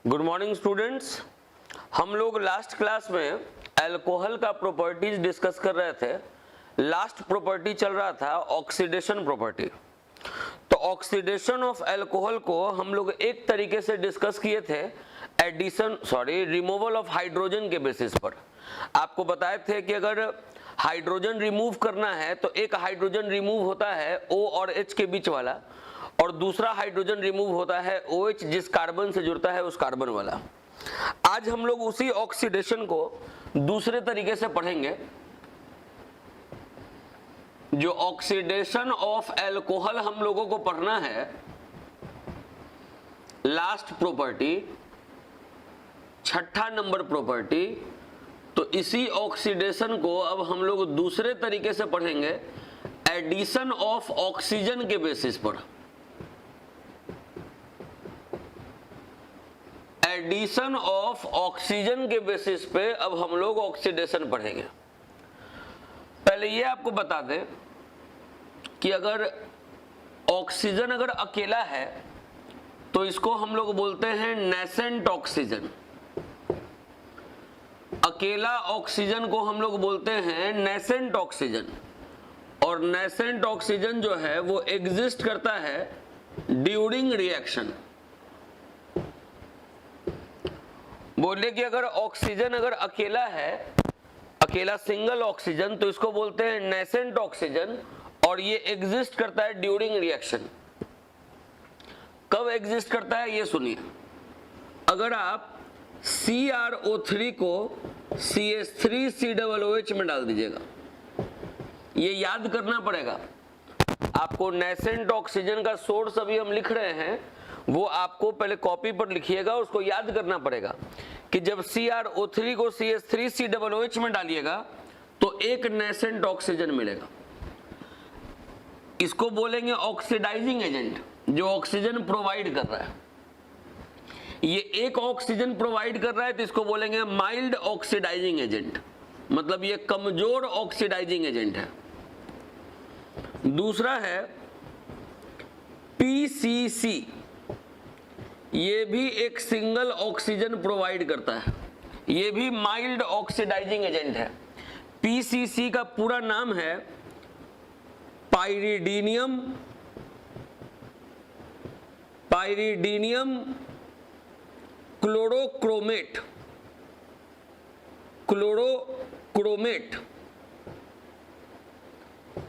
Good morning students. हम लोग last class में अल्कोहल का प्रॉपर्टीज डिस्कस कर रहे थे। लास्ट प्रॉपर्टी चल रहा था ऑक्सीडेशन प्रॉपर्टी। तो ऑक्सीडेशन ऑफ अल्कोहल को हम लोग एक तरीके से डिस्कस किए थे रिमूवल ऑफ हाइड्रोजन के बेसिस पर। आपको बताए थे कि अगर हाइड्रोजन रिमूव करना है तो एक हाइड्रोजन रिमूव होता है O और H के बीच वाला, और दूसरा हाइड्रोजन रिमूव होता है OH जिस कार्बन से जुड़ता है उस कार्बन वाला। आज हम लोग उसी ऑक्सीडेशन को दूसरे तरीके से पढ़ेंगे। जो ऑक्सीडेशन ऑफ अल्कोहल हम लोगों को पढ़ना है, लास्ट प्रॉपर्टी, छठा नंबर प्रॉपर्टी, तो इसी ऑक्सीडेशन को अब हम लोग दूसरे तरीके से पढ़ेंगे एडिशन ऑफ ऑक्सीजन के बेसिस पर। एडिशन ऑफ ऑक्सीजन के बेसिस पे अब हम लोग ऑक्सीडेशन पढ़ेंगे। पहले ये आपको बता दें कि अगर ऑक्सीजन अगर अकेला है तो इसको हम लोग बोलते हैं नेसेंट ऑक्सीजन। अकेला ऑक्सीजन को हम लोग बोलते हैं नेसेंट ऑक्सीजन, और नेसेंट ऑक्सीजन जो है वो एग्जिस्ट करता है ड्यूरिंग रिएक्शन। बोले कि अगर ऑक्सीजन अगर अकेला है, अकेला सिंगल ऑक्सीजन, तो इसको बोलते हैं नेसेंट ऑक्सीजन, और ये एग्जिस्ट करता है ड्यूरिंग रिएक्शन। कब एग्जिस्ट करता है ये सुनिए। अगर आप CrO3 को CH3COOH में डाल दीजिएगा, ये याद करना पड़ेगा आपको। नेसेंट ऑक्सीजन का सोर्स अभी हम लिख रहे हैं, वो आपको पहले कॉपी पर लिखिएगा, उसको याद करना पड़ेगा कि जब CrO3 को CH3COOH में डालिएगा तो एक नेसेंट ऑक्सीजन मिलेगा। इसको बोलेंगे ऑक्सीडाइजिंग एजेंट, जो ऑक्सीजन प्रोवाइड कर रहा है। ये एक ऑक्सीजन प्रोवाइड कर रहा है तो इसको बोलेंगे माइल्ड ऑक्सीडाइजिंग एजेंट, मतलब ये कमजोर ऑक्सीडाइजिंग एजेंट है। दूसरा है PCC, ये भी एक सिंगल ऑक्सीजन प्रोवाइड करता है, ये भी माइल्ड ऑक्सीडाइजिंग एजेंट है। PCC का पूरा नाम है पाइरिडीनियम क्लोरोक्रोमेट।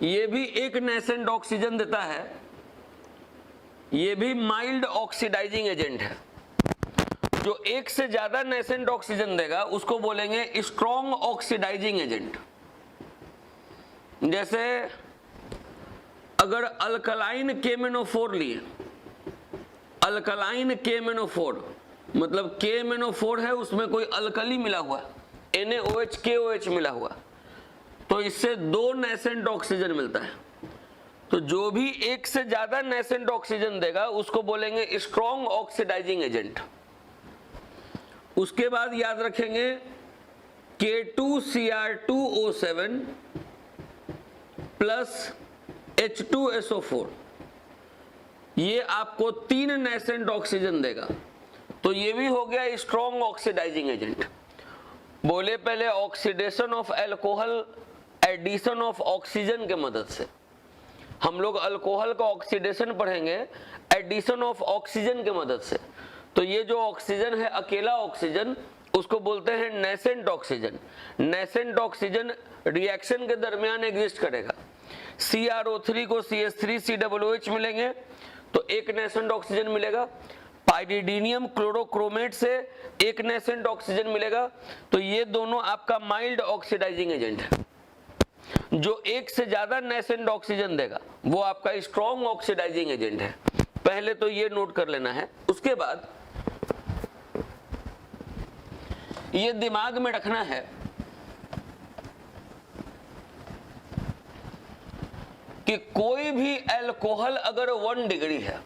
ये भी एक नेसेंट ऑक्सीजन देता है, ये भी माइल्ड ऑक्सीडाइजिंग एजेंट है। जो एक से ज्यादा नेसेंट ऑक्सीजन देगा उसको बोलेंगे स्ट्रॉन्ग ऑक्सीडाइजिंग एजेंट। जैसे अगर अल्कलाइन KMnO4 लिए, अल्कलाइन KMnO4 मतलब KMnO4 है, उसमें कोई अल्कली मिला हुआ, NaOH KOH मिला हुआ, तो इससे दो नेसेंट ऑक्सीजन मिलता है। तो जो भी एक से ज्यादा नेसेंट ऑक्सीजन देगा उसको बोलेंगे स्ट्रॉन्ग ऑक्सीडाइजिंग एजेंट। उसके बाद याद रखेंगे K2Cr2O7 प्लस H2SO4, ये आपको तीन नेसेंट ऑक्सीजन देगा, तो ये भी हो गया स्ट्रॉन्ग ऑक्सीडाइजिंग एजेंट। बोले पहले oxidation of alcohol addition of oxygen के मदद से। हम लोग अल्कोहल का ऑक्सीडेशन पढ़ेंगे एडिशन ऑफ ऑक्सीजन के मदद से। तो ये जो ऑक्सीजन है अकेला ऑक्सीजन, उसको बोलते हैं nascent oxygen. Nascent oxygen reaction के दरमियान एग्जिस्ट करेगा। CrO3 को CH3COOH मिलेंगे तो एक नेसेंट ऑक्सीजन मिलेगा, पाइरिडीनियम क्लोरोक्रोमेट से एक नेसेंट ऑक्सीजन मिलेगा, तो ये दोनों आपका माइल्ड ऑक्सीडाइजिंग एजेंट है। जो एक से ज्यादा नेसेंट ऑक्सीजन देगा वो आपका स्ट्रॉन्ग ऑक्सीडाइजिंग एजेंट है। पहले तो ये नोट कर लेना है। उसके बाद ये दिमाग में रखना है कि कोई भी अल्कोहल अगर 1 डिग्री है,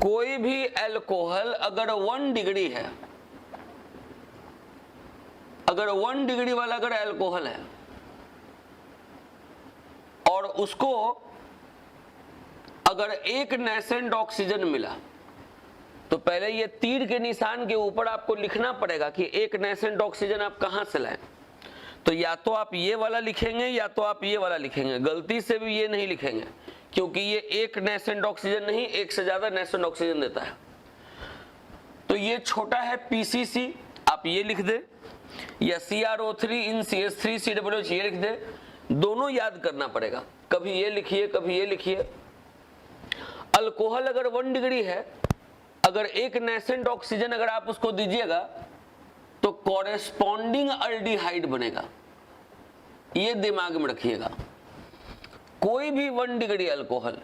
कोई भी अल्कोहल अगर 1 डिग्री है, अगर 1 डिग्री वाला अगर अल्कोहल है और उसको अगर एक नेसेंट ऑक्सीजन मिला तो पहले ये तीर के निशान के ऊपर आपको लिखना पड़ेगा कि एक नेसेंट ऑक्सीजन आप कहां से लाएं। तो या तो आप ये वाला लिखेंगे या तो आप ये वाला लिखेंगे, गलती से भी ये नहीं लिखेंगे क्योंकि ये एक नेसेंट ऑक्सीजन नहीं, एक से ज्यादा नेसेंट ऑक्सीजन देता है। तो ये छोटा है PCC, आप ये लिख दे, या CrO3 इन CH3 COOH ये लिख दे। दोनों याद करना पड़ेगा, कभी ये लिखिए कभी ये लिखिए। अल्कोहल अगर 1 डिग्री है, अगर एक नेसेंट ऑक्सीजन अगर आप उसको दीजिएगा तो कॉरेस्पॉन्डिंग अल्डिहाइड बनेगा, ये दिमाग में रखिएगा। कोई भी 1 डिग्री अल्कोहल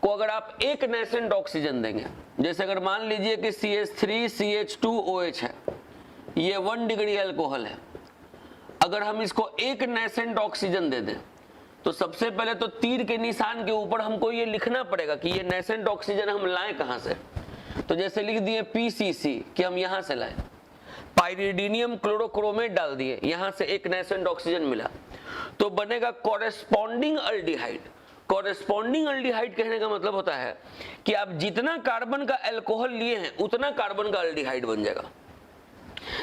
को अगर आप एक नेसेंट ऑक्सीजन देंगे, जैसे अगर मान लीजिए कि CH3 CH2OH है, ये 1 डिग्री अल्कोहल है, अगर हम इसको एक नेसेंट ऑक्सीजन दे दें तो सबसे पहले तो तीर के निशान के ऊपर हमको ये लिखना पड़ेगा कि ये नेसेंट ऑक्सीजन हम लाएं कहां से। तो जैसे लिख दिए PCC कि हम यहां से लाएं, पाइरिडीनियम क्लोरोक्रोमेट डाल दिए, यहां से एक नेसेंट ऑक्सीजन मिला तो बनेगा कॉरेस्पॉन्डिंग अल्डिहाइड। कॉरेस्पॉन्डिंग अल्डिहाइड कहने का मतलब होता है कि आप जितना कार्बन का अल्कोहल लिए हैं उतना कार्बन का अल्डिहाइड बन जाएगा।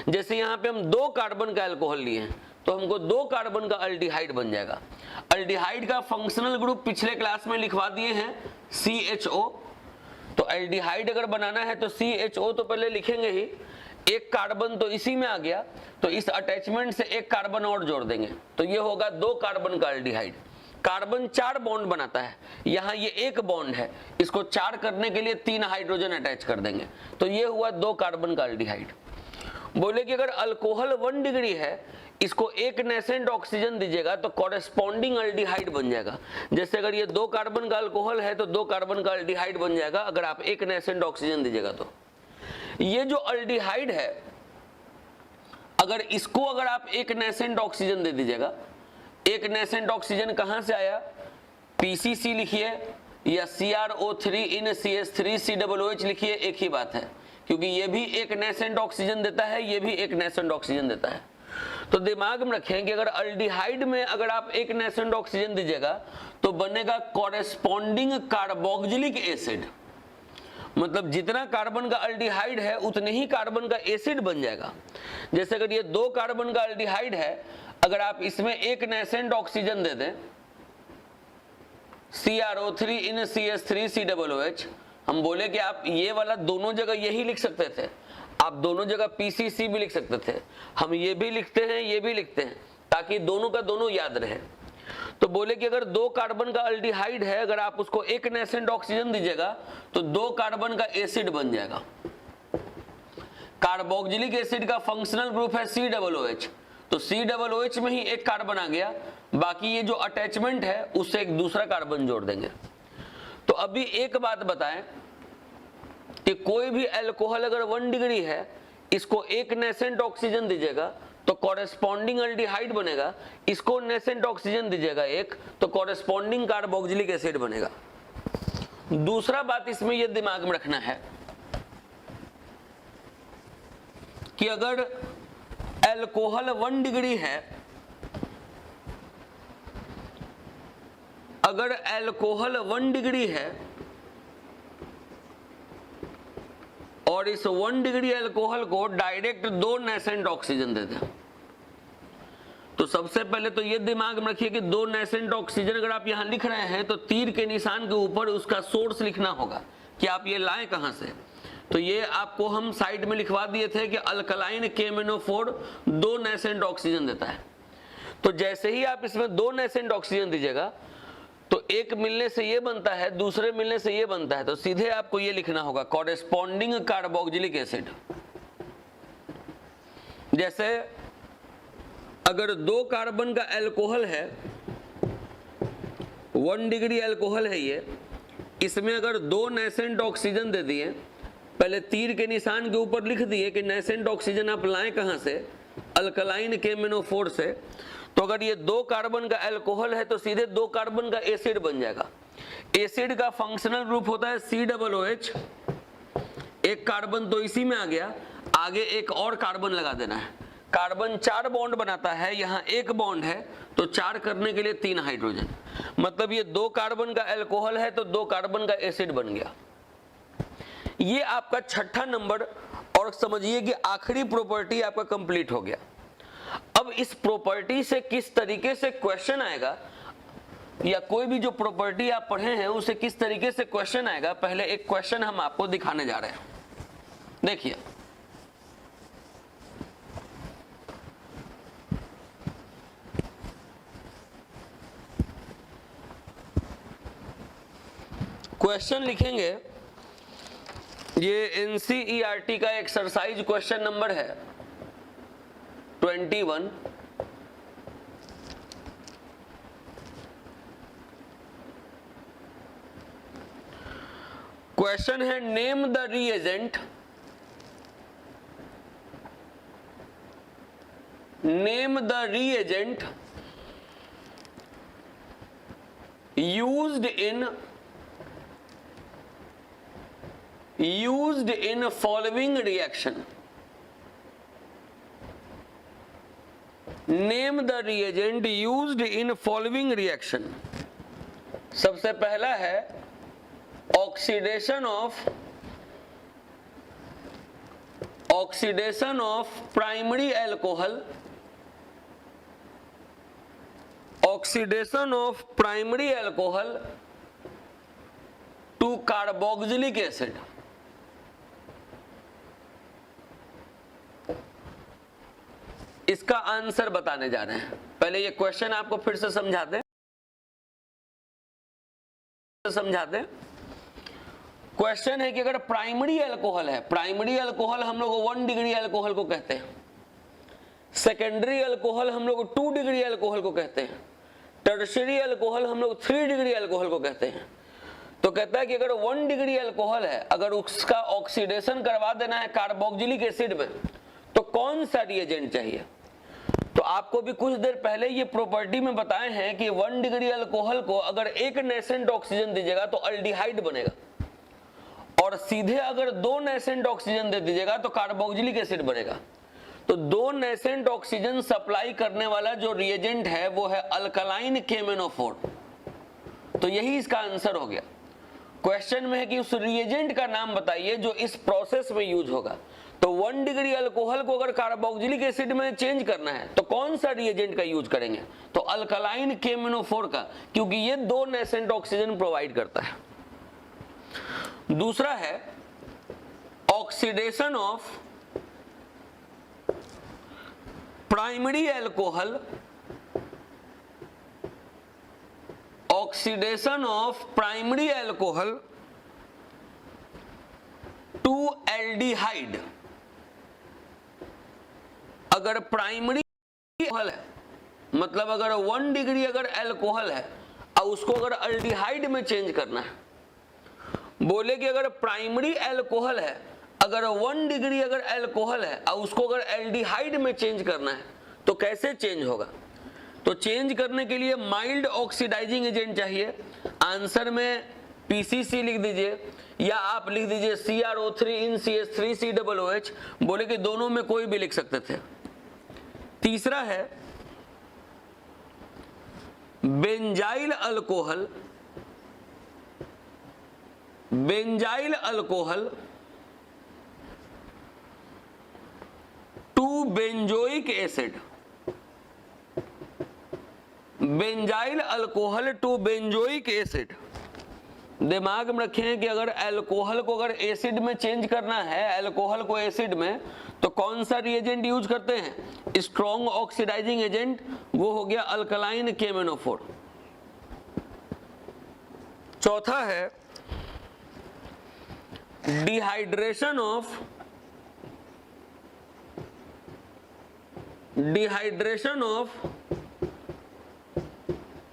जैसे यहां पे हम 2 कार्बन का अल्कोहल लिए हैं तो हमको 2 कार्बन का अल्डिहाइड बन जाएगा। अल्डिहाइड का फंक्शनल ग्रुप पिछले क्लास में लिखवा दिए हैं CHO। तो एल्डिहाइड अगर बनाना है तो CHO तो पहले लिखेंगे ही, एक कार्बन तो इसी में आ गया तो इस अटैचमेंट से एक कार्बन और जोड़ देंगे तो ये होगा 2 कार्बन का एल्डिहाइड। कार्बन 4 बॉन्ड बनाता है, यहाँ ये 1 बॉन्ड है, इसको 4 करने के लिए 3 हाइड्रोजन अटैच कर देंगे तो ये हुआ 2 कार्बन का एल्डिहाइड। बोले कि अगर अल्कोहल 1 डिग्री है, इसको एक नेसेंट ऑक्सीजन दीजिएगा तो कॉरेस्पॉन्डिंग अल्डिहाइड बन जाएगा। जैसे अगर ये 2 कार्बन का अल्कोहल है तो 2 कार्बन का अल्डिहाइड बन जाएगा अगर आप एक नेसेंट ऑक्सीजन दीजिएगा तो। ये जो अल्डिहाइड है, अगर इसको अगर आप एक नेसेंट ऑक्सीजन दे दीजिएगा, एक नेसेंट ऑक्सीजन कहां से आया, PCC लिखिए या CrO3 इन CH3 COOH लिखिए, एक ही बात है क्योंकि ये भी एक नेसेंट ऑक्सीजन देता है, ये भी एक नेसेंट ऑक्सीजन देता है। तो दिमाग में रखें कि अगर अल्डिहाइड में अगर आप एक नेसेंट ऑक्सीजन दीजिएगा तो बनेगा कॉरेस्पॉन्डिंग कार्बोक्सिलिक एसिड। मतलब जितना कार्बन का अल्डिहाइड है उतने ही कार्बन का एसिड बन जाएगा। जैसे अगर ये 2 कार्बन का अल्डिहाइड है, अगर आप इसमें एक नेसेंट ऑक्सीजन दे दें CrO3 इन CH3 COOH, हम बोले कि आप ये वाला दोनों जगह यही लिख सकते थे, आप दोनों जगह PCC भी लिख सकते थे, हम ये भी लिखते हैं ये भी लिखते हैं ताकि दोनों का दोनों याद रहे। तो बोले कि अगर 2 कार्बन का अल्डिहाइड है, अगर आप उसको एक नेसेंट ऑक्सीजन दीजिएगा तो 2 कार्बन का एसिड बन जाएगा। कार्बोक्सिलिक एसिड का फंक्शनल ग्रुप है COOH, तो COOH में ही एक कार्बन आ गया, बाकी ये जो अटैचमेंट है उससे एक दूसरा कार्बन जोड़ देंगे। तो अभी एक बात बताएं कि कोई भी अल्कोहल अगर 1 डिग्री है, इसको एक नेसेंट ऑक्सीजन दीजिएगा तो कॉरेस्पॉन्डिंग अल्डिहाइड बनेगा, इसको नेसेंट ऑक्सीजन दीजिएगा एक तो कॉरेस्पॉन्डिंग कार्बोक्सिलिक एसिड बनेगा। दूसरा बात इसमें यह दिमाग में रखना है कि अगर अल्कोहल 1 डिग्री है, अगर अल्कोहल 1 डिग्री है और इस 1 डिग्री अल्कोहल को डायरेक्ट 2 नेसेंट ऑक्सीजन दे दें, तो सबसे पहले तो ये दिमाग में रखिए कि 2 नेसेंट ऑक्सीजन अगर आप यहां लिख रहे हैं तो तीर के निशान के ऊपर उसका सोर्स लिखना होगा कि आप ये लाएं कहां से। तो ये आपको हम साइड में लिखवा दिए थे कि अल्कलाइन KMnO4 2 नेसेंट ऑक्सीजन देता है। तो जैसे ही आप इसमें 2 नेसेंट ऑक्सीजन दीजिएगा तो एक मिलने से ये बनता है, दूसरे मिलने से ये बनता है, तो सीधे आपको ये लिखना होगा कॉरेस्पॉन्डिंग कार्बोक्सिलिक एसिड। जैसे अगर 2 कार्बन का अल्कोहल है, 1 डिग्री अल्कोहल है ये, इसमें अगर 2 नेसेंट ऑक्सीजन दे दिए, पहले तीर के निशान के ऊपर लिख दिए कि नेसेंट ऑक्सीजन आप लाएं कहां से, अल्कलाइन KMnO4 से, तो अगर ये 2 कार्बन का अल्कोहल है तो सीधे 2 कार्बन का एसिड बन जाएगा। एसिड का फंक्शनल ग्रुप होता है COOH, एक कार्बन तो इसी में आ गया, आगे एक और कार्बन लगा देना है, कार्बन 4 बॉन्ड बनाता है, यहां 1 बॉन्ड है, तो 4 करने के लिए 3 हाइड्रोजन, मतलब ये 2 कार्बन का अल्कोहल है तो 2 कार्बन का एसिड बन गया। ये आपका छठा नंबर, और समझिए कि आखिरी प्रॉपर्टी आपका कंप्लीट हो गया। अब इस प्रॉपर्टी से किस तरीके से क्वेश्चन आएगा, या कोई भी जो प्रॉपर्टी आप पढ़े हैं उसे किस तरीके से क्वेश्चन आएगा, पहले एक क्वेश्चन हम आपको दिखाने जा रहे हैं। देखिए, क्वेश्चन लिखेंगे, ये एनसीईआरटी का एक्सरसाइज क्वेश्चन नंबर है 21। क्वेश्चन है name the reagent, name the reagent used in following reaction. Name the reagent used in following reaction. सबसे पहला है oxidation of primary alcohol, oxidation of primary alcohol to carboxylic acid. इसका answer बताने जा रहे हैं। पहले ये क्वेश्चन आपको फिर से समझा दें। क्वेश्चन है कि अगर प्राइमरी अल्कोहल है, प्राइमरी अल्कोहल हम लोग 1 डिग्री अल्कोहल को कहते हैं, सेकेंडरी अल्कोहल हम लोग 2 डिग्री अल्कोहल को कहते हैं, टर्शियरी अल्कोहल हम लोग 3 डिग्री अल्कोहल को कहते हैं। तो कहता है कि अगर 1 डिग्री अल्कोहल है, अगर उसका ऑक्सीडेशन करवा देना है कार्बोक्सिलिक एसिड में, तो कौन सा रिएजेंट चाहिए। तो आपको भी कुछ देर पहले ये प्रॉपर्टी में बताए हैं कि 1 डिग्री अल्कोहल को अगर 1 नेसेंट ऑक्सीजन दीजिएगा तो अल्डिहाइड बनेगा, और सीधे अगर 2 नेसेंट ऑक्सीजन दे दीजिएगा तो कार्बोक्सिलिक एसिड बनेगा। तो 2 नेसेंट ऑक्सीजन सप्लाई करने वाला जो रिएजेंट है वो है अल्कलाइन KMnO4। तो यही इसका आंसर हो गया। क्वेश्चन में है कि उस रिएजेंट का नाम बताइए जो इस प्रोसेस में यूज होगा। तो 1 डिग्री अल्कोहल को अगर कार्बोक्सिलिक एसिड में चेंज करना है तो कौन सा रिएजेंट का यूज करेंगे, तो अल्कलाइन KMnO4 का, क्योंकि ये 2 नेसेंट ऑक्सीजन प्रोवाइड करता है। दूसरा है oxidation of primary alcohol, oxidation of primary alcohol to aldehyde. अगर प्राइमरी अल्कोहल है, मतलब अगर 1 डिग्री अगर अल्कोहल है और उसको अगर अल्डिहाइड में चेंज करना है, बोले कि अगर प्राइमरी अल्कोहल है, अगर 1 डिग्री अगर अल्कोहल है और उसको अगर एल्डिहाइड में चेंज करना है तो कैसे चेंज होगा। तो चेंज करने के लिए माइल्ड ऑक्सीडाइजिंग एजेंट चाहिए। आंसर में PCC लिख दीजिए, या आप लिख दीजिए CrO3 in CH3COOH, बोले कि दोनों में कोई भी लिख सकते थे। तीसरा है benzyl alcohol, benzyl alcohol to benzoic acid, benzyl alcohol to benzoic acid. दिमाग में रखें कि अगर अल्कोहल को अगर एसिड में चेंज करना है, अल्कोहल को एसिड में, तो कौन सा रिएजेंट यूज करते हैं, स्ट्रॉन्ग ऑक्सीडाइजिंग एजेंट, वो हो गया अल्कलाइन KMnO4। चौथा है डिहाइड्रेशन ऑफ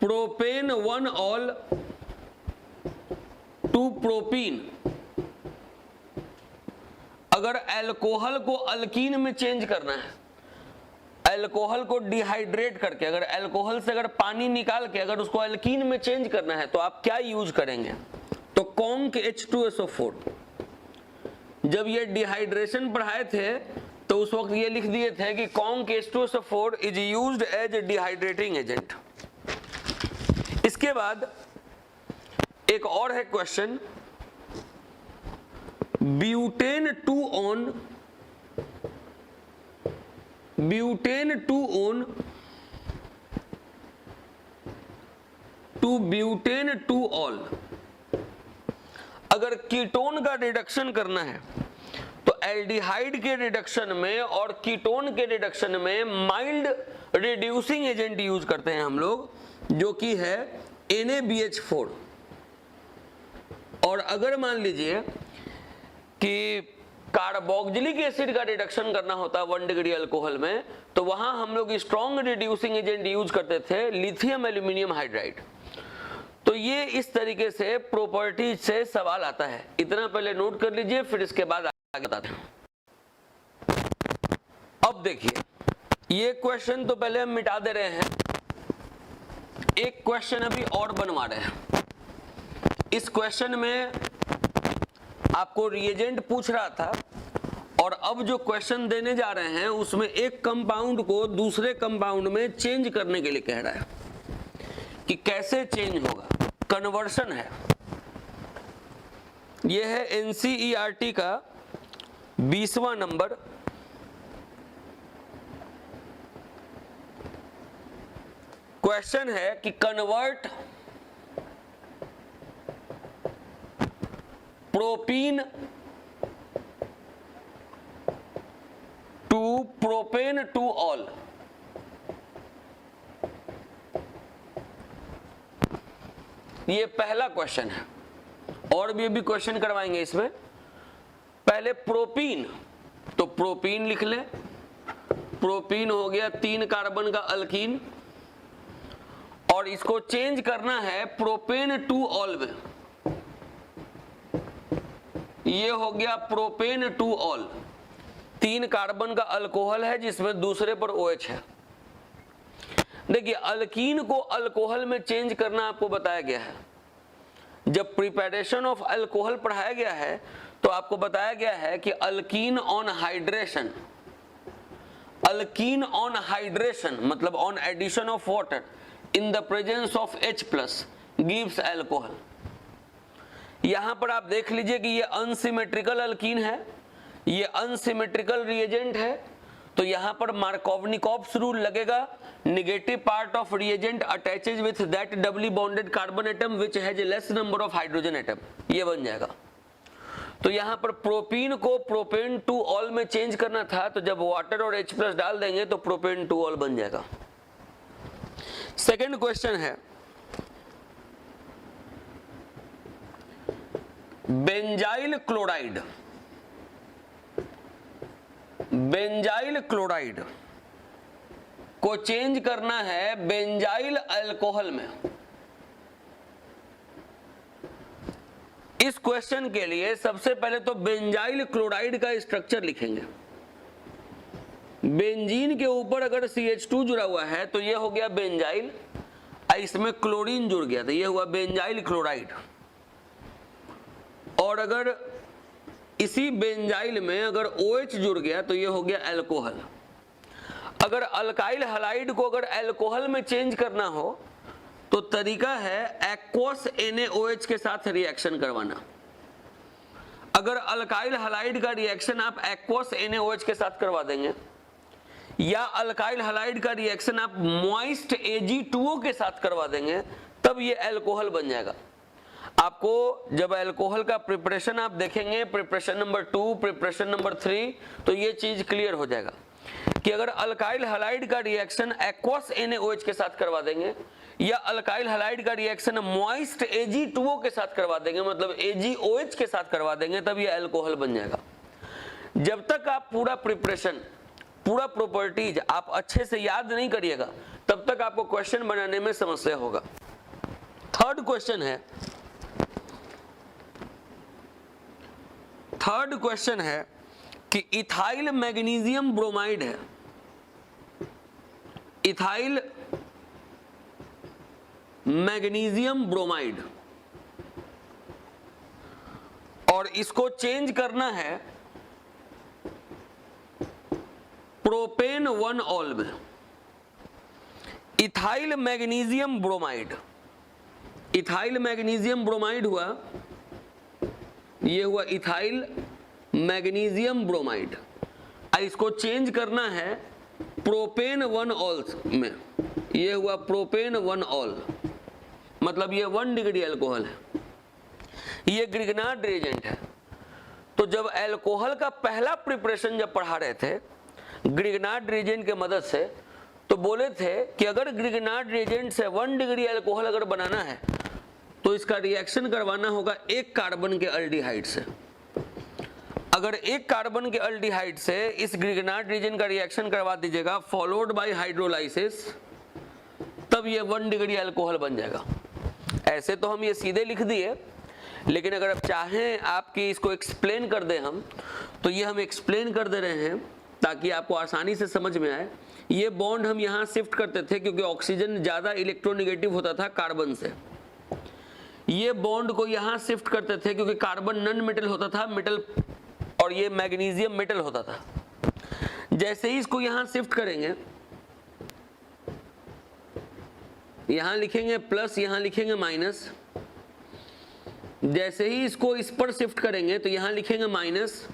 प्रोपेन 1-ऑल टू प्रोपीन। अगर अल्कोहल को अल्कीन में चेंज करना है, अल्कोहल को डिहाइड्रेट करके, अगर अल्कोहल से अगर पानी निकाल के अगर उसको अल्कीन में चेंज करना है तो आप क्या यूज करेंगे, तो कॉन्क H2SO4। जब ये डिहाइड्रेशन पढ़ाए थे तो उस वक्त ये लिख दिए थे कि conc H2SO4 is used as dehydrating agent. इसके बाद एक और है question, butane 2 to butane 2 ol. अगर कीटोन का रिडक्शन करना है तो एल्डिहाइड के रिडक्शन में और कीटोन के रिडक्शन में माइल्ड रिड्यूसिंग एजेंट यूज करते हैं हम लोग, जो कि है NaBH4। और अगर मान लीजिए कि कार्बोक्सिलिक एसिड का रिडक्शन करना होता 1 डिग्री अल्कोहल में, तो वहां हम लोग स्ट्रॉन्ग रिड्यूसिंग एजेंट यूज करते थे लिथियम एल्यूमिनियम हाइड्राइड। तो ये इस तरीके से प्रॉपर्टीज से सवाल आता है, इतना पहले नोट कर लीजिए, फिर इसके बाद आगे बताते हैं। अब देखिए, ये क्वेश्चन तो पहले हम मिटा दे रहे हैं, एक क्वेश्चन अभी और बनवा रहे हैं। इस क्वेश्चन में आपको रिएजेंट पूछ रहा था, और अब जो क्वेश्चन देने जा रहे हैं उसमें एक कंपाउंड को दूसरे कंपाउंड में चेंज करने के लिए कह रहा है कि कैसे चेंज होगा, कन्वर्शन है। यह है NCERT का 20वां नंबर। क्वेश्चन है कि convert propene to propane two ol. ये पहला क्वेश्चन है, और भी क्वेश्चन करवाएंगे इसमें। पहले प्रोपीन, तो प्रोपीन लिख लें, प्रोपीन हो गया 3 कार्बन का अल्कीन, और इसको चेंज करना है प्रोपेन टू ऑल में। ये हो गया प्रोपेन टू ऑल, 3 कार्बन का अल्कोहल है जिसमें दूसरे पर OH है। देखिए, अल्कीन को अल्कोहल में चेंज करना आपको बताया गया है। जब प्रिपरेशन ऑफ अल्कोहल पढ़ाया गया है तो आपको बताया गया है कि alkene on hydration, alkene on hydration मतलब on addition of water in the presence of H+ gives alcohol. यहां पर आप देख लीजिए कि ये अनसिमेट्रिकल अल्कीन है, ये अनसिमेट्रिकल रिएजेंट है, तो यहां पर मार्कोवनिकॉव्स रूल लगेगा। Negative part of reagent attaches with that doubly bonded carbon atom which has less number of hydrogen atom, ये बन जाएगा। तो यहां पर प्रोपीन को प्रोपेन टू ऑल में चेंज करना था, तो जब वाटर और H+ डाल देंगे तो प्रोपेन टू ऑल बन जाएगा। सेकेंड क्वेश्चन है, बेंजाइल क्लोराइड, बेंजाइल क्लोराइड को चेंज करना है बेंजाइल अल्कोहल में। इस क्वेश्चन के लिए सबसे पहले तो बेंजाइल क्लोराइड का स्ट्रक्चर लिखेंगे। बेंजीन के ऊपर अगर CH2 जुड़ा हुआ है तो यह हो गया बेंजाइल, इसमें क्लोरीन जुड़ गया तो यह हुआ बेंजाइल क्लोराइड। और अगर इसी बेंजाइल में अगर OH जुड़ गया तो यह हो गया अल्कोहल। अगर अल्काइल हैलाइड को अगर अल्कोहल में चेंज करना हो तो तरीका है एक्वस NaOH के साथ रिएक्शन करवाना। अगर अल्काइल हैलाइड का रिएक्शन आप एक्वस NaOH के साथ करवा देंगे, या अल्काइल हैलाइड का रिएक्शन आप मॉइस्ट Ag2O के साथ करवा देंगे, तब ये अल्कोहल बन जाएगा। आपको जब अल्कोहल का प्रिपरेशन आप देखेंगे, प्रिपरेशन नंबर 2, प्रिपरेशन नंबर 3, तो ये चीज क्लियर हो जाएगा कि अगर अल्काइल हैलाइड का रिएक्शन एक्वस NaOH के साथ करवा देंगे, या अल्काइल हैलाइड का रिएक्शन मॉइस्ट Ag2O के साथ करवा देंगे, मतलब AgOH के साथ करवा देंगे, तब ये अल्कोहल बन जाएगा। जब तक आप पूरा प्रिपरेशन, पूरा प्रॉपर्टीज आप अच्छे से याद नहीं करिएगा, तब तक आपको क्वेश्चन बनाने में समस्या होगा। थर्ड क्वेश्चन है कि इथाइल मैग्नीशियम ब्रोमाइड है, इथाइल मैग्नीशियम ब्रोमाइड, और इसको चेंज करना है प्रोपेन 1 ऑल में ethyl magnesium bromide, ethyl magnesium bromide हुआ, ये हुआ इथाइल मैग्नीशियम ब्रोमाइड। इसको चेंज करना है प्रोपेन 1 ऑल में, ये हुआ प्रोपेन 1 ऑल, मतलब ये 1 डिग्री अल्कोहल है, ये ग्रिग्नार्ड रिएजेंट है। तो जब अल्कोहल का पहला प्रिपरेशन जब पढ़ा रहे थे ग्रिग्नार्ड रिएजेंट के मदद से, तो बोले थे कि अगर ग्रिग्नार्ड रिएजेंट से 1 डिग्री अल्कोहल अगर बनाना है तो इसका रिएक्शन करवाना होगा एक कार्बन के अल्डिहाइड से। अगर एक कार्बन के अल्डिहाइड से इस ग्रिग्नार्ड रिएजेंट का रिएक्शन करवा दीजिएगा फॉलोड बाय हाइड्रोलाइसिस, तब ये 1 डिग्री अल्कोहल बन जाएगा। ऐसे तो हम ये सीधे लिख दिए, लेकिन अगर आप चाहें आपकी इसको एक्सप्लेन कर दें हम, तो ये हम एक्सप्लेन कर दे रहे हैं ताकि आपको आसानी से समझ में आए। ये बॉन्ड हम यहाँ शिफ्ट करते थे क्योंकि ऑक्सीजन ज़्यादा इलेक्ट्रोनेगेटिव होता था कार्बन से। ये बॉन्ड को यहाँ शिफ्ट करते थे क्योंकि कार्बन नॉन मेटल होता था, मेटल, और ये मैग्नीशियम मेटल होता था। जैसे ही इसको यहाँ शिफ्ट करेंगे, यहाँ लिखेंगे प्लस, यहाँ लिखेंगे माइनस। जैसे ही इसको इस पर शिफ्ट करेंगे तो यहाँ लिखेंगे माइनस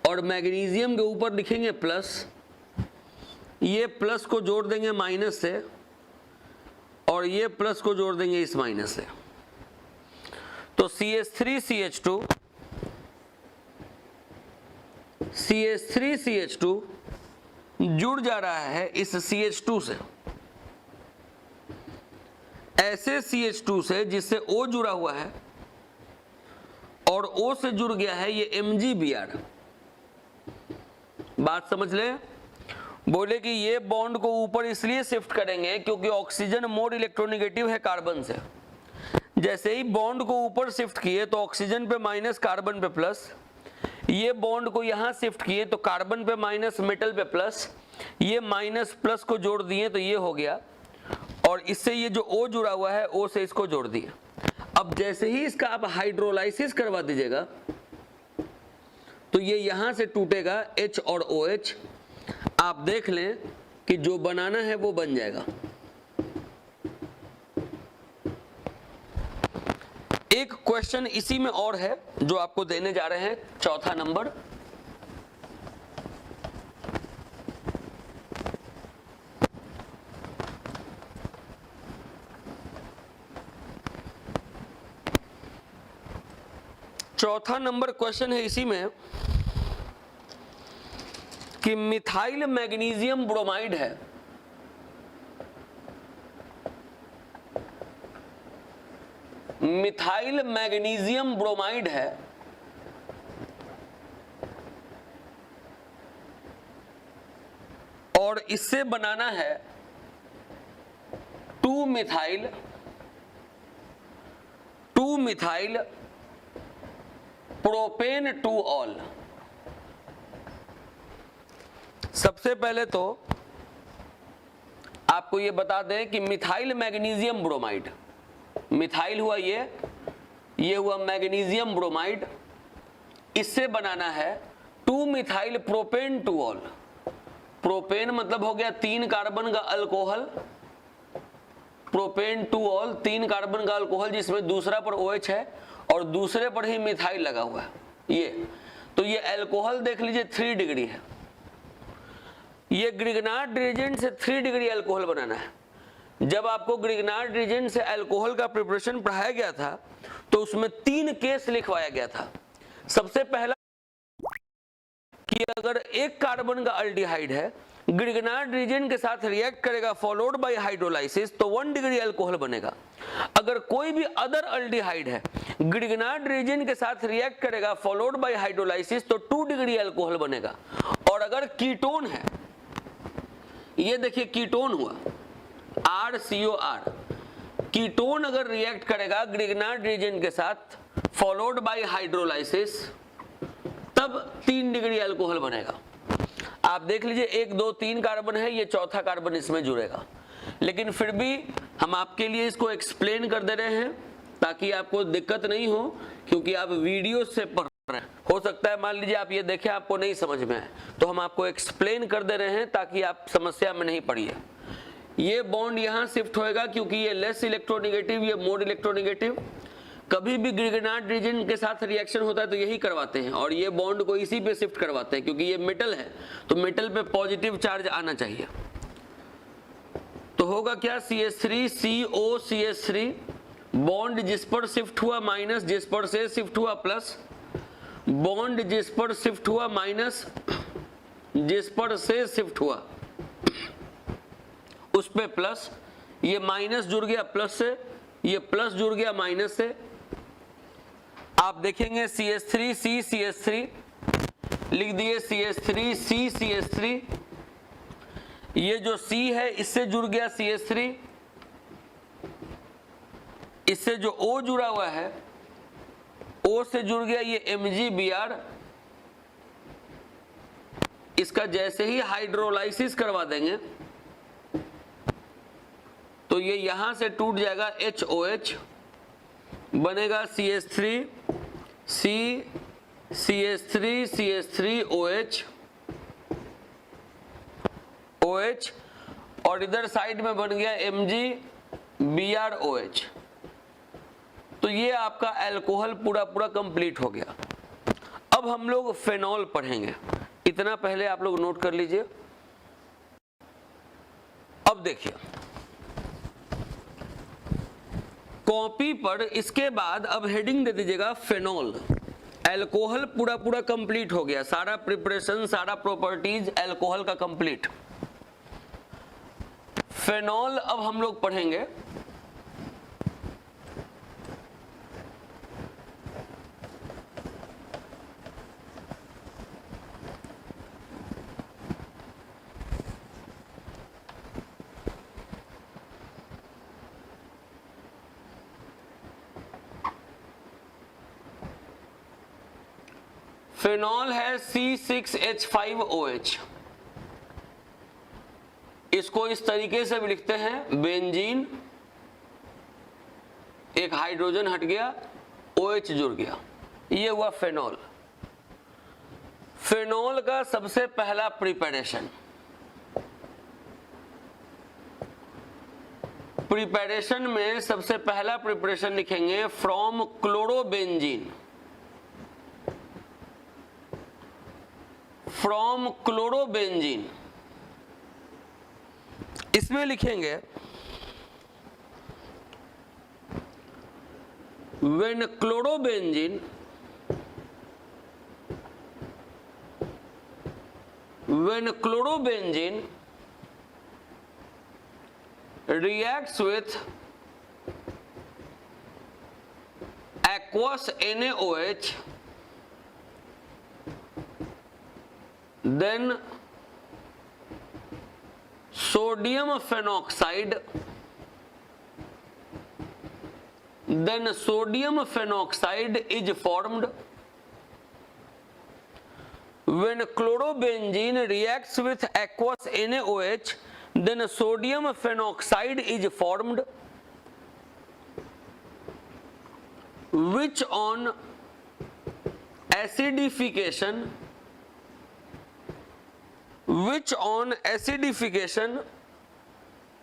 और मैग्नीशियम के ऊपर लिखेंगे प्लस। ये प्लस को जोड़ देंगे माइनस से और ये प्लस को जोड़ देंगे इस माइनस से। तो CH3CH2 CH3CH2 जुड़ जा रहा है इस CH2 से, ऐसे CH2 से जिससे O जुड़ा हुआ है और O से जुड़ गया है ये MgBr। बात समझ ले। बोले कि ये बॉन्ड को ऊपर इसलिए शिफ्ट करेंगे क्योंकि ऑक्सीजन मोर इलेक्ट्रोनेगेटिव है कार्बन से। जैसे ही बॉन्ड को ऊपर शिफ्ट किए तो ऑक्सीजन पे माइनस, कार्बन पे प्लस। ये बॉन्ड को यहाँ शिफ्ट किए तो कार्बन पे माइनस, मेटल पे प्लस। ये माइनस प्लस को जोड़ दिए तो ये हो गया, और इससे ये जो O जुड़ा हुआ है O से इसको जोड़ दिए। अब जैसे ही इसका आप हाइड्रोलाइसिस करवा दीजिएगा तो ये यहां से टूटेगा H और OH। आप देख लें कि जो बनाना है वो बन जाएगा। एक क्वेश्चन इसी में और है जो आपको देने जा रहे हैं, चौथा नंबर। चौथा नंबर क्वेश्चन है इसी में कि मिथाइल मैग्नीशियम ब्रोमाइड है, मिथाइल मैग्नीशियम ब्रोमाइड है, और इससे बनाना है 2 मिथाइल प्रोपेन 2 ऑल। सबसे पहले तो आपको ये बता दें कि मिथाइल मैग्नीशियम ब्रोमाइड, मिथाइल हुआ ये हुआ मैग्नीशियम ब्रोमाइड, इससे बनाना है 2 मिथाइल प्रोपेन 2 ऑल। प्रोपेन मतलब हो गया 3 कार्बन का अल्कोहल, प्रोपेन 2 ऑल 3 कार्बन का अल्कोहल जिसमें दूसरा पर OH है और दूसरे पर ही मिथाइल लगा हुआ है ये। तो ये अल्कोहल देख लीजिए 3 डिग्री है। ये ग्रिग्नार्ड रिएजेंट से 3 डिग्री अल्कोहल बनाना है। जब आपको ग्रिग्नार्ड रिएजेंट से अल्कोहल का प्रिपरेशन पढ़ाया गया था तो उसमें 3 केस लिखवाया गया था। सबसे पहला कि अगर एक कार्बन का अल्डिहाइड है, ग्रिग्नार्ड रिएजेंट के साथ रिएक्ट करेगा फॉलोड बाय हाइड्रोलाइसिस तो 1 डिग्री अल्कोहल बनेगा। अगर कोई भी अदर अल्डिहाइड है, ग्रिग्नार्ड रिएजेंट के साथ रिएक्ट करेगा फॉलोड बाय हाइड्रोलाइसिस तो 2 डिग्री अल्कोहल बनेगा। और अगर कीटोन है, ये देखिए कीटोन हुआ RCOR, कीटोन अगर रिएक्ट करेगा ग्रिग्नार्ड रिएजेंट के साथ फॉलोड बाय हाइड्रोलाइसिस तब 3 डिग्री अल्कोहल बनेगा। आप देख लीजिए 1 2 3 कार्बन है, ये चौथा कार्बन इसमें जुड़ेगा। लेकिन फिर भी हम आपके लिए इसको एक्सप्लेन कर दे रहे हैं ताकि आपको दिक्कत नहीं हो, क्योंकि आप वीडियो से पढ़ रहे हैं। हो सकता है मान लीजिए आप ये देखें आपको नहीं समझ में आए, तो हम आपको एक्सप्लेन कर दे रहे हैं ताकि आप समस्या में नहीं पड़िए। ये बॉन्ड यहां शिफ्ट होएगा क्योंकि ये लेस इलेक्ट्रोनेगेटिव, ये मोर इलेक्ट्रोनेगेटिव। कभी भी ग्रिगनार्ड रीजन के साथ रिएक्शन होता है तो यही करवाते हैं, और ये बॉन्ड को इसी पे शिफ्ट करवाते हैं क्योंकि ये मेटल है, तो मेटल पे पॉजिटिव चार्ज आना चाहिए। तो होगा क्या, CH3 CO CH3 बॉन्ड जिस पर शिफ्ट हुआ माइनस, जिस पर से शिफ्ट हुआ प्लस, बॉन्ड जिस पर शिफ्ट हुआ माइनस, जिस पर से शिफ्ट हुआ उस पे प्लस, ये माइनस जुड़ गया प्लस से, ये प्लस जुड़ गया माइनस से। आप देखेंगे CH3 C CH3 लिख दिए, CH3 C CH3, ये जो C है इससे जुड़ गया CH3, इससे जो O जुड़ा हुआ है O से जुड़ गया ये MgBr। इसका जैसे ही हाइड्रोलाइसिस करवा देंगे तो ये यहां से टूट जाएगा HOH, बनेगा CH3 C CH3 CH3 OH OH, और इधर साइड में बन गया MgBrOH। तो ये आपका अल्कोहल पूरा पूरा कंप्लीट हो गया। अब हम लोग फेनॉल पढ़ेंगे, इतना पहले आप लोग नोट कर लीजिए। अब देखिए कॉपी पर, इसके बाद अब हेडिंग दे दीजिएगा फेनॉल। अल्कोहल पूरा पूरा कंप्लीट हो गया, सारा प्रिपरेशन, सारा प्रॉपर्टीज अल्कोहल का कंप्लीट। फेनॉल अब हम लोग पढ़ेंगे। फेनॉल है C6H5OH। इसको इस तरीके से भी लिखते हैं, बेंजीन, एक हाइड्रोजन हट गया, OH जुड़ गया, ये हुआ फेनॉल। फेनॉल का सबसे पहला प्रिपरेशन, प्रिपरेशन में सबसे पहला प्रिपरेशन लिखेंगे फ्रॉम क्लोरोबेंजीन, फ्रॉम क्लोरोबेंजीन। इसमें लिखेंगे when chlorobenzene reacts with aqueous NaOH, then sodium phenoxide, is formed. When chlorobenzene reacts with aqueous NaOH, then sodium phenoxide is formed, which on acidification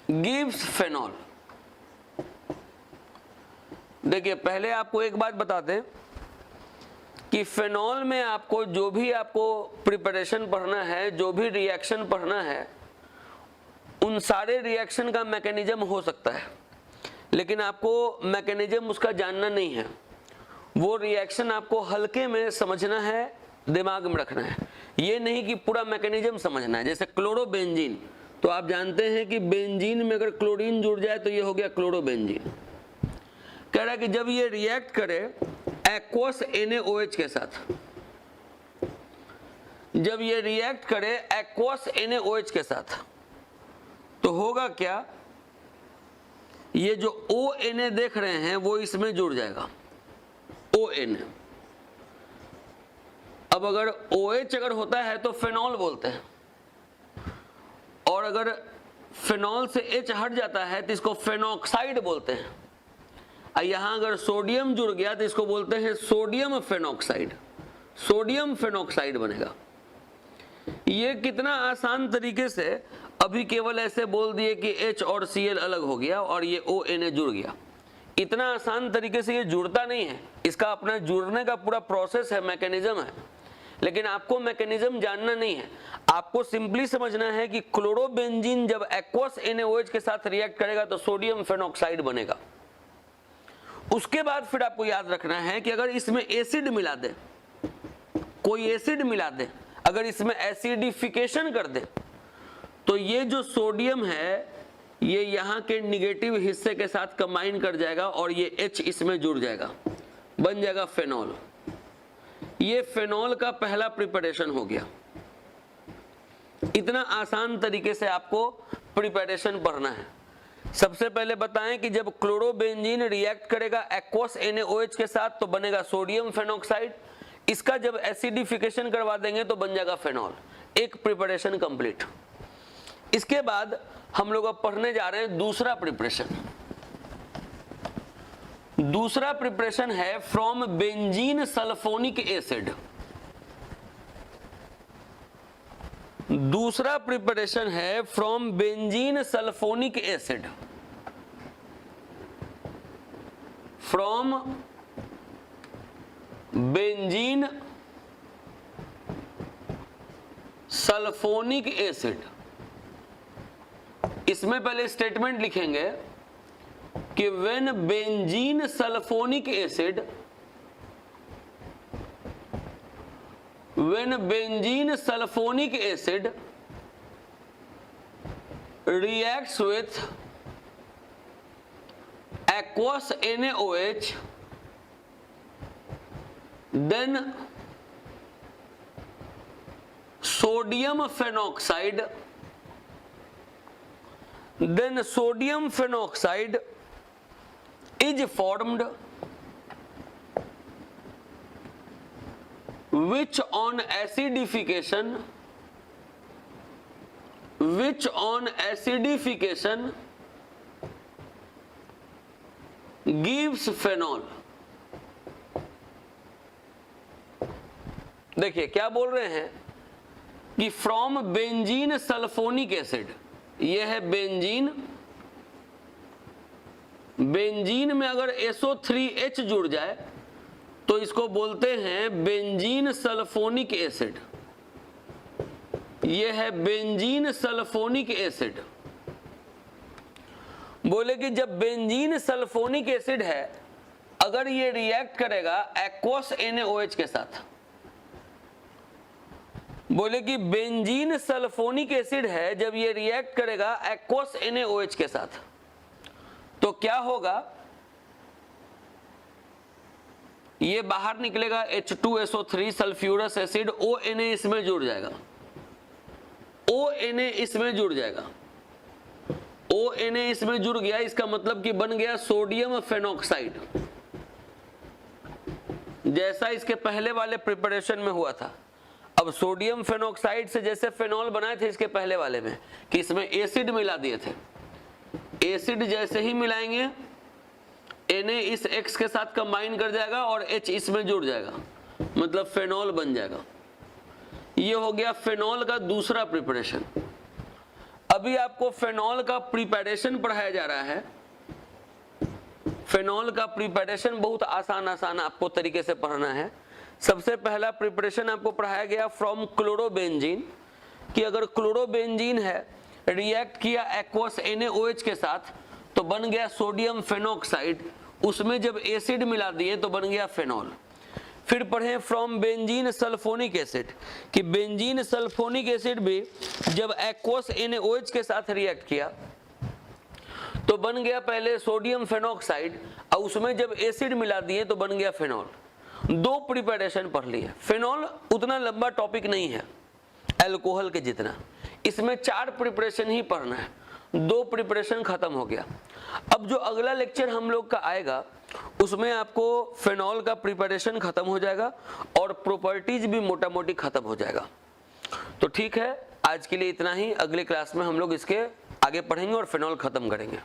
gives phenol. देखिए पहले आपको एक बात बता दें कि फेनॉल में आपको जो भी आपको प्रिपरेशन पढ़ना है, जो भी रिएक्शन पढ़ना है, उन सारे रिएक्शन का मैकेनिज्म हो सकता है, लेकिन आपको मैकेनिज्म उसका जानना नहीं है। वो रिएक्शन आपको हल्के में समझना है, दिमाग में रखना है, ये नहीं कि पूरा मैकेनिज्म समझना है। जैसे क्लोरोबेंजीन, तो आप जानते हैं कि बेंजीन में अगर क्लोरीन जुड़ जाए तो ये हो गया क्लोरोबेंजीन। कह रहा है कि जब ये रिएक्ट करे एक्वस NaOH के साथ, जब ये रिएक्ट करे एक्वस NaOH के साथ, तो होगा क्या, ये जो ONa देख रहे हैं वो इसमें जुड़ जाएगा, ONa। अब अगर OH अगर होता है तो फेनॉल बोलते हैं, और अगर फेनॉल से H हट जाता है तो इसको फेनॉक्साइड बोलते हैं। यहां अगर सोडियम जुड़ गया तो इसको बोलते हैं सोडियम फेनॉक्साइड। सोडियम फेनोक्साइड बनेगा। ये कितना आसान तरीके से अभी केवल ऐसे बोल दिए कि H और Cl अलग हो गया और ये ONA जुड़ गया। इतना आसान तरीके से ये जुड़ता नहीं है, इसका अपना जुड़ने का पूरा प्रोसेस है, मैकेनिज्म है, लेकिन आपको मैकेनिज्म जानना नहीं है। आपको सिंपली समझना है कि क्लोरोबेंजीन जब एक्वस NaOH के साथ रिएक्ट करेगा तो सोडियम फेनोक्साइड बनेगा। उसके बाद फिर आपको याद रखना है कि अगर इसमें एसिड मिला दे, कोई एसिड मिला दे, अगर इसमें एसिडिफिकेशन कर दे, तो ये जो सोडियम है ये यहाँ के निगेटिव हिस्से के साथ कंबाइन कर जाएगा और ये H इसमें जुड़ जाएगा, बन जाएगा फेनॉल। ये फेनॉल का पहला प्रिपरेशन हो गया। इतना आसान तरीके से आपको प्रिपरेशन पढ़ना है। सबसे पहले बताएं कि जब क्लोरोबेंजीन रिएक्ट करेगा एक्वस NaOH के साथ तो बनेगा सोडियम फेनोक्साइड। इसका जब एसिडिफिकेशन करवा देंगे तो बन जाएगा फेनॉल। एक प्रिपरेशन कंप्लीट। इसके बाद हम लोग अब पढ़ने जा रहे हैं दूसरा प्रिपरेशन। दूसरा प्रिपरेशन है फ्रॉम बेंजीन सल्फोनिक एसिड। दूसरा प्रिपरेशन है from benzene sulphonic acid. From benzene sulphonic acid. इसमें पहले स्टेटमेंट लिखेंगे कि when benzene sulphonic acid, when benzene sulfonic acid reacts with aqueous NaOH, then sodium phenoxide is formed, which on acidification gives phenol। देखिए क्या बोल रहे हैं कि फ्रॉम बेंजीन सल्फोनिक एसिड, ये है बेंजीन। बेंजीन में अगर SO3H जुड़ जाए तो इसको बोलते हैं बेंजीन सल्फोनिक एसिड। यह है बेंजीन सल्फोनिक एसिड। बोले कि जब बेंजीन सल्फोनिक एसिड है, अगर ये रिएक्ट करेगा एक्वस NaOH के साथ, बोले कि बेंजीन सल्फोनिक एसिड है, जब ये रिएक्ट करेगा एक्वस NaOH के साथ तो क्या होगा, ये बाहर निकलेगा H2SO3 सल्फ्यूरस एसिड, ONA इसमें जुड़ जाएगा, ONA इसमें जुड़ जाएगा। ONA इसमें जुड़ गया, इसका मतलब कि बन गया सोडियम फेनोक्साइड, जैसा इसके पहले वाले प्रिपरेशन में हुआ था। अब सोडियम फेनोक्साइड से जैसे फेनॉल बनाए थे इसके पहले वाले में कि इसमें एसिड मिला दिए थे, एसिड जैसे ही मिलाएंगे Na इस X के साथ कंबाइन कर जाएगा और H इसमें जुड़ जाएगा, मतलब फेनॉल बन जाएगा। ये हो गया फेनॉल का दूसरा प्रिपरेशन। अभी आपको फेनॉल का प्रिपरेशन पढ़ाया जा रहा है। फेनॉल का प्रिपरेशन बहुत आसान आपको तरीके से पढ़ना है। सबसे पहला प्रिपरेशन आपको पढ़ाया गया फ्रॉम क्लोरोबेंजीन, कि अगर क्लोरोबेंजीन है रिएक्ट किया एक्वस NaOH के साथ तो बन गया सोडियम फेनोक्साइड, उसमें जब एसिड मिला दिए तो बन गया फेनॉल। फिर पढ़े फ्रॉम बेंजीन सल्फोनिक एसिड, कि बेंजीन सल्फोनिक एसिड भी जब एक्वस NaOH के साथ रिएक्ट किया तो बन गया पहले सोडियम फेनोक्साइड और उसमें जब एसिड मिला दिए तो बन गया फेनॉल। दो प्रिपरेशन पढ़ लिए। फेनॉल उतना लंबा टॉपिक नहीं है अल्कोहल के जितना, इसमें 4 प्रिपरेशन ही पढ़ना है, 2 प्रिपरेशन खत्म हो गया। अब जो अगला लेक्चर हम लोग का आएगा उसमें आपको फेनॉल का प्रिपरेशन खत्म हो जाएगा और प्रॉपर्टीज भी मोटा मोटी खत्म हो जाएगा। तो ठीक है, आज के लिए इतना ही। अगले क्लास में हम लोग इसके आगे पढ़ेंगे और फेनॉल खत्म करेंगे।